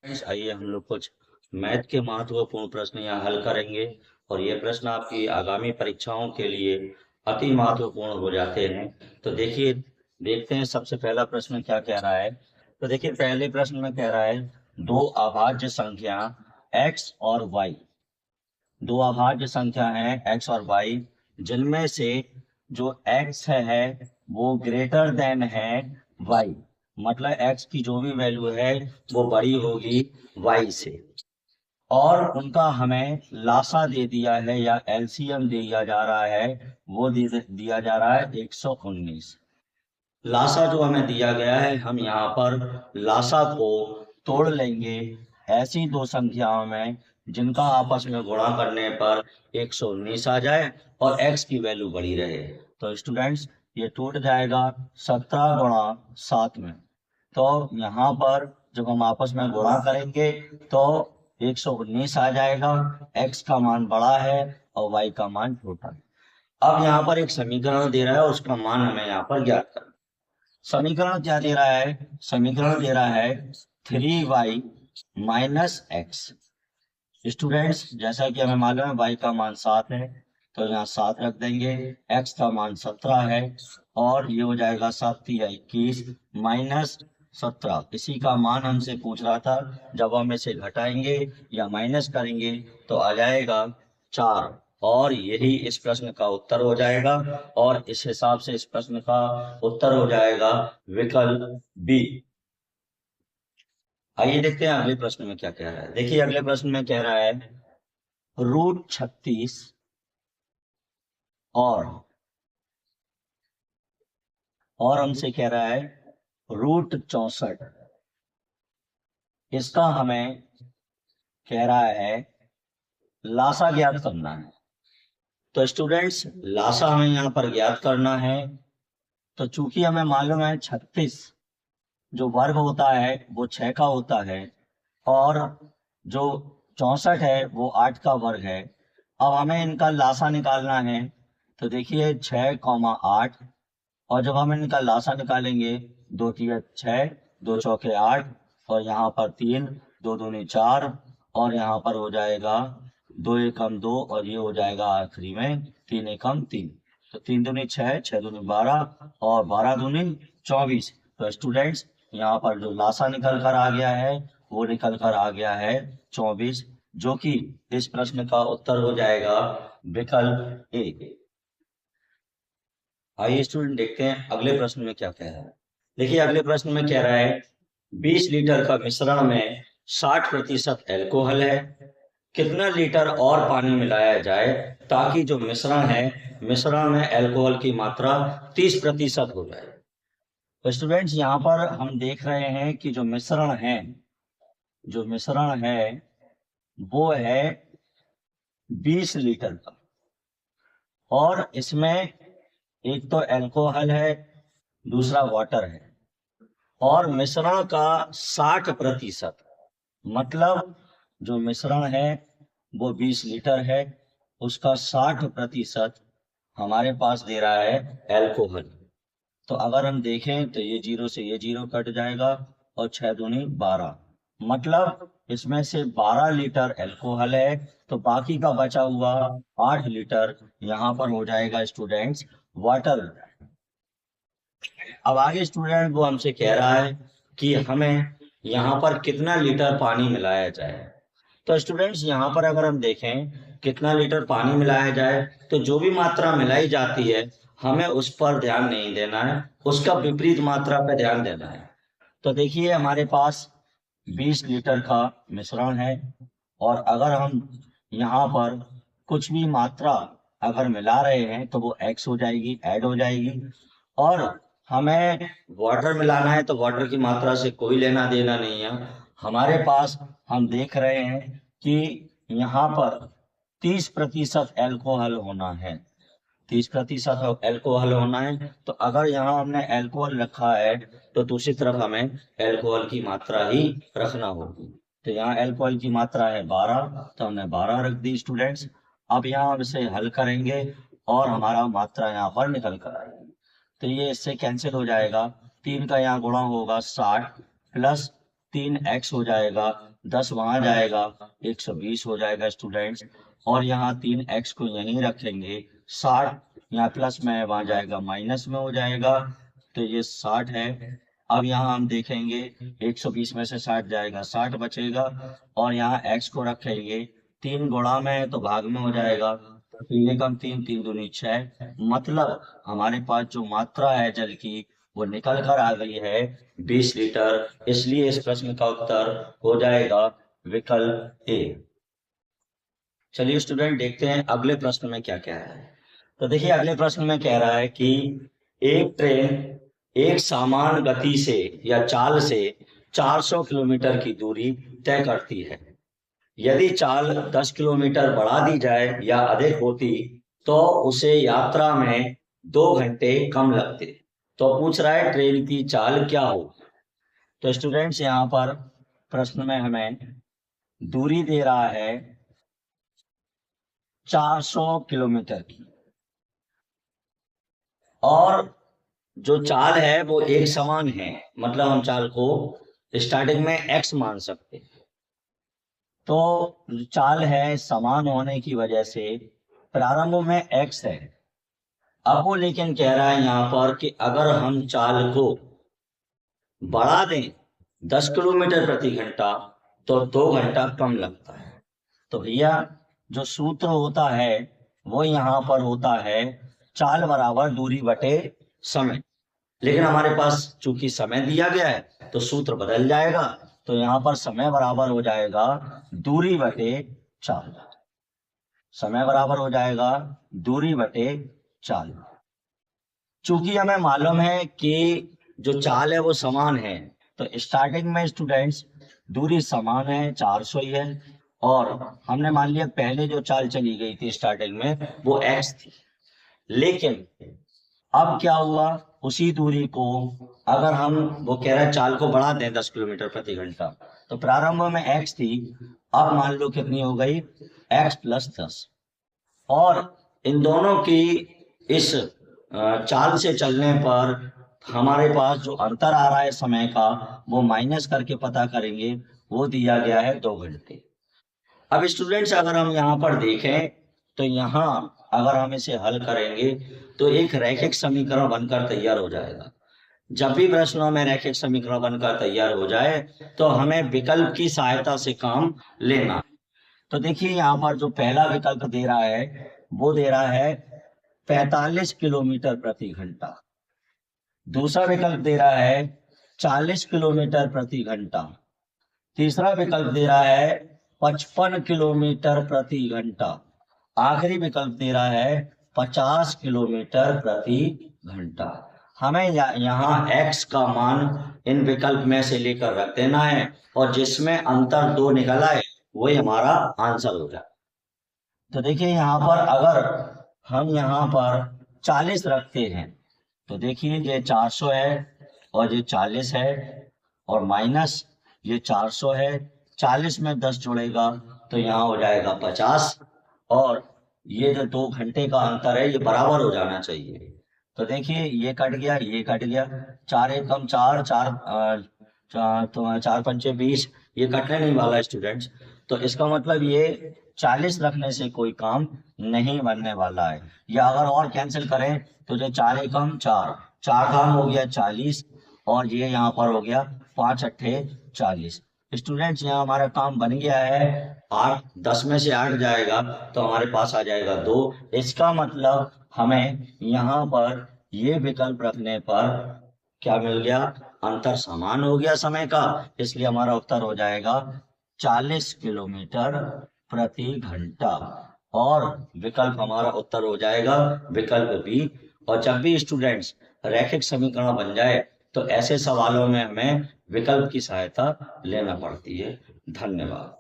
आइए हम लोग कुछ मैथ के महत्वपूर्ण प्रश्न यहाँ हल करेंगे और ये प्रश्न आपकी आगामी परीक्षाओं के लिए अति महत्वपूर्ण हो जाते हैं। तो देखिए, देखते हैं सबसे पहला प्रश्न क्या कह रहा है। तो देखिए, पहले प्रश्न में कह रहा है दो अभाज्य संख्या x और y, दो अभाज्य संख्या हैं x और y, जिनमें से जो x है वो ग्रेटर देन है y, मतलब x की जो भी वैल्यू है वो बड़ी होगी y से, और उनका हमें लासा दे दिया है या एलसीएम दिया जा रहा है, वो दिया जा रहा है 119। लासा जो हमें दिया गया है, हम यहाँ पर लासा को तोड़ लेंगे ऐसी दो संख्याओं में जिनका आपस में गुणा करने पर 119 आ जाए और x की वैल्यू बड़ी रहे। तो स्टूडेंट्स, ये टूट जाएगा 17 गुणा 7 में। तो यहाँ पर जब हम आपस में गुणा करेंगे तो 119 आ जाएगा, x का मान बड़ा है और y का मान छोटा है। अब यहाँ पर एक समीकरण दे रहा है, उसका मान हमें यहाँ पर ज्ञात करना। समीकरण क्या दे रहा है? समीकरण दे रहा है 3y माइनस एक्स। स्टूडेंट्स, जैसा कि हमें मालूम है y का मान 7 है, तो यहाँ 7 रख देंगे, x का मान 17 है और ये हो जाएगा 7 या 21 माइनस 17। इसी का मान हमसे पूछ रहा था। जब हम इसे घटाएंगे या माइनस करेंगे तो आ जाएगा 4, और यही इस प्रश्न का उत्तर हो जाएगा। और इस हिसाब से इस प्रश्न का उत्तर हो जाएगा विकल्प बी। आइए देखते हैं अगले प्रश्न में क्या कह रहा है। देखिए, अगले प्रश्न में कह रहा है √36 और हमसे कह रहा है √64। इसका हमें कह रहा है लासा ज्ञात करना है। तो स्टूडेंट्स, लासा हमें यहाँ पर ज्ञात करना है। तो चूंकि हमें मालूम है 36 जो वर्ग होता है वो 6 का होता है, और जो 64 है वो 8 का वर्ग है। अब हमें इनका लासा निकालना है। तो देखिए 6, 8, और जब हम इनका लासा निकालेंगे, 2 6, 2 4 8, और यहाँ पर 3, 2 दूनी 4, और यहाँ पर हो जाएगा 2 एकम 2, और ये हो जाएगा आखिरी में 3 एकम 3। तो 3 दूनी 6, 6 दूनी 12, और 12 दूनी 24। तो स्टूडेंट्स, यहाँ पर जो लासा निकल कर आ गया है वो निकल कर आ गया है 24, जो कि इस प्रश्न का उत्तर हो जाएगा विकल्प ए। आइए स्टूडेंट, देखते हैं अगले प्रश्न में क्या कह रहा है। देखिए, अगले प्रश्न में कह रहा है 20 लीटर का मिश्रण में 60% एल्कोहल है, कितना लीटर और पानी मिलाया जाए ताकि जो मिश्रण है, मिश्रण में एल्कोहल की मात्रा 30% हो जाए। तो स्टूडेंट्स, यहाँ पर हम देख रहे हैं कि जो मिश्रण है वो है 20 लीटर का, और इसमें एक तो एल्कोहल है, दूसरा वाटर है, और मिश्रण का 60%, मतलब जो मिश्रण है वो 20 लीटर है, उसका 60% हमारे पास दे रहा है एल्कोहल। तो अगर हम देखें तो ये 0 से ये 0 कट जाएगा, और 6 दूनी 12, मतलब इसमें से 12 लीटर एल्कोहल है, तो बाकी का बचा हुआ 8 लीटर यहाँ पर हो जाएगा स्टूडेंट्स वाटर। अब आगे स्टूडेंट वो हमसे कह रहा है कि हमें यहाँ पर कितना लीटर पानी मिलाया जाए। तो स्टूडेंट्स, यहाँ पर अगर हम देखें कितना लीटर पानी मिलाया जाए, तो जो भी मात्रा मिलाई जाती है हमें उस पर ध्यान नहीं देना है, उसका विपरीत मात्रा पर ध्यान देना है। तो देखिए, हमारे पास 20 लीटर का मिश्रण है, और अगर हम यहाँ पर कुछ भी मात्रा अगर मिला रहे हैं तो वो एक्स हो जाएगी, ऐड हो जाएगी। और हमें वाटर मिलाना है तो वाटर की मात्रा से कोई लेना देना नहीं है हमारे पास। हम देख रहे हैं कि यहाँ पर 30% एल्कोहल होना है, 30% एल्कोहल होना है। तो अगर यहाँ हमने एल्कोहल रखा है तो दूसरी तरफ हमें एल्कोहल की मात्रा ही रखना होगी। तो यहाँ एल्कोहल की मात्रा है 12, तो हमने 12 रख दी स्टूडेंट्स। अब यहाँ हम इसे हल करेंगे और हमारा मात्रा यहाँ पर निकल कर आएगी। तो ये इससे कैंसिल हो जाएगा, 3 का यहाँ गुणा होगा 60 प्लस 3x हो जाएगा, 10 वहां जाएगा, 120 हो जाएगा स्टूडेंट्स। और यहाँ 3x को यहीं रखेंगे, 60 यहाँ प्लस में है, वहां जाएगा माइनस में हो जाएगा, तो ये 60 है। अब यहाँ हम देखेंगे 120 में से 60 जाएगा, 60 बचेगा। और यहाँ x को रखेंगे, 3 गुणा में है तो भाग में हो जाएगा, 3 कम 3, 3 दूनी 6। मतलब हमारे पास जो मात्रा है जल की वो निकल कर आ गई है 20 लीटर। इसलिए इस प्रश्न का उत्तर हो जाएगा विकल्प ए। चलिए स्टूडेंट देखते हैं अगले प्रश्न में क्या क्या है। तो देखिए अगले प्रश्न में कह रहा है कि एक ट्रेन एक समान गति से या चाल से 400 किलोमीटर की दूरी तय करती है। यदि चाल 10 किलोमीटर बढ़ा दी जाए या अधिक होती तो उसे यात्रा में 2 घंटे कम लगते। तो पूछ रहा है ट्रेन की चाल क्या हो। तो स्टूडेंट्स यहाँ पर प्रश्न में हमें दूरी दे रहा है 400 किलोमीटर की, और जो चाल है वो एक समान है, मतलब हम चाल को स्टार्टिंग में x मान सकते हैं। तो चाल है समान होने की वजह से प्रारंभ में x है। अब वो लेकिन कह रहा है यहाँ पर कि अगर हम चाल को बढ़ा दें 10 किलोमीटर प्रति घंटा तो 2 घंटा कम लगता है। तो भैया जो सूत्र होता है वो यहाँ पर होता है चाल बराबर दूरी बटे समय। लेकिन हमारे पास चूंकि समय दिया गया है तो सूत्र बदल जाएगा। तो यहाँ पर समय बराबर हो जाएगा दूरी बटे चाल। समय बराबर हो जाएगा दूरी बटे चाल। चूंकि हमें मालूम है कि जो चाल है वो समान है, तो स्टार्टिंग में स्टूडेंट्स दूरी समान है, 400 ही है। और हमने मान लिया पहले जो चाल चली गई थी स्टार्टिंग में वो x थी। लेकिन अब क्या हुआ, उसी दूरी को अगर हम, वो कह रहा है चाल को बढ़ा दें 10 किलोमीटर प्रति घंटा, तो प्रारंभ में x थी, अब मान लो कितनी हो गई, x + 10। और इन दोनों की इस चाल से चलने पर हमारे पास जो अंतर आ रहा है समय का वो माइनस करके पता करेंगे, वो दिया गया है 2 घंटे। अब स्टूडेंट्स अगर हम यहाँ पर देखें तो यहाँ अगर हम इसे हल करेंगे तो एक रैखिक समीकरण बनकर तैयार हो जाएगा। जब भी प्रश्नों में रैखिक समीकरण बनकर तैयार हो जाए तो हमें विकल्प की सहायता से काम लेना। तो देखिए यहाँ पर जो पहला विकल्प दे रहा है वो दे रहा है 45 किलोमीटर प्रति घंटा। दूसरा विकल्प दे रहा है 40 किलोमीटर प्रति घंटा। तीसरा विकल्प दे रहा है 55 किलोमीटर प्रति घंटा। आखिरी विकल्प दे रहा है 50 किलोमीटर प्रति घंटा। हमें यहाँ x का मान इन विकल्प में से लेकर रख देना है और जिसमें अंतर 2 निकल आए वही हमारा आंसर हो जाए। तो देखिए यहाँ पर अगर हम यहाँ पर 40 रखते हैं तो देखिए ये 400 है और ये 40 है और माइनस ये 400 है, 40 में 10 जुड़ेगा तो यहाँ हो जाएगा 50। और ये जो 2 घंटे का अंतर है ये बराबर हो जाना चाहिए। तो देखिए ये कट गया, ये कट गया, 4 × 1 = 4, 4 × 5 = 20, ये कटने नहीं वाला स्टूडेंट्स। तो इसका मतलब ये 40 रखने से कोई काम नहीं बनने वाला है। या अगर और कैंसिल करें तो जो 4 × 1 = 4, 4 काम हो गया 40 और ये यहाँ पर हो गया 5 × 8 = 40। स्टूडेंट्स यहाँ हमारा काम बन गया है। 8, 10 में से 8 जाएगा तो हमारे पास आ जाएगा 2। इसका मतलब हमें यहाँ पर ये विकल्प रखने पर क्या मिल गया, अंतर समान हो गया समय का, इसलिए हमारा उत्तर हो जाएगा 40 किलोमीटर प्रति घंटा। और विकल्प हमारा उत्तर हो जाएगा विकल्प बी। और जब भी स्टूडेंट्स रैखिक समीकरण बन जाए तो ऐसे सवालों में हमें विकल्प की सहायता लेना पड़ती है। धन्यवाद।